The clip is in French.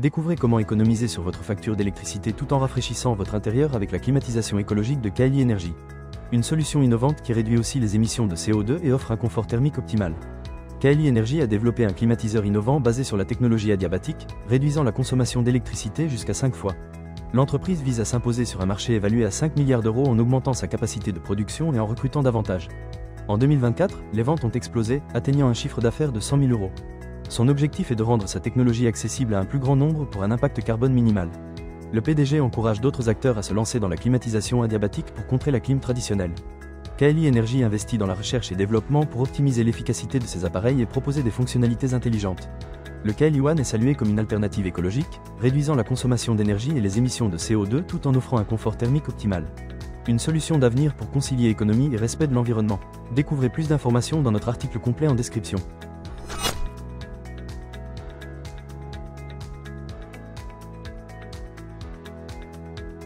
Découvrez comment économiser sur votre facture d'électricité tout en rafraîchissant votre intérieur avec la climatisation écologique de Énergie. Une solution innovante qui réduit aussi les émissions de CO2 et offre un confort thermique optimal. Énergie a développé un climatiseur innovant basé sur la technologie adiabatique, réduisant la consommation d'électricité jusqu'à 5 fois. L'entreprise vise à s'imposer sur un marché évalué à 5 milliards d'euros en augmentant sa capacité de production et en recrutant davantage. En 2024, les ventes ont explosé, atteignant un chiffre d'affaires de 100 000 euros. Son objectif est de rendre sa technologie accessible à un plus grand nombre pour un impact carbone minimal. Le PDG encourage d'autres acteurs à se lancer dans la climatisation adiabatique pour contrer la clim traditionnelle. Énergie investit dans la recherche et développement pour optimiser l'efficacité de ses appareils et proposer des fonctionnalités intelligentes. Le KLI-One est salué comme une alternative écologique, réduisant la consommation d'énergie et les émissions de CO2 tout en offrant un confort thermique optimal. Une solution d'avenir pour concilier économie et respect de l'environnement. Découvrez plus d'informations dans notre article complet en description.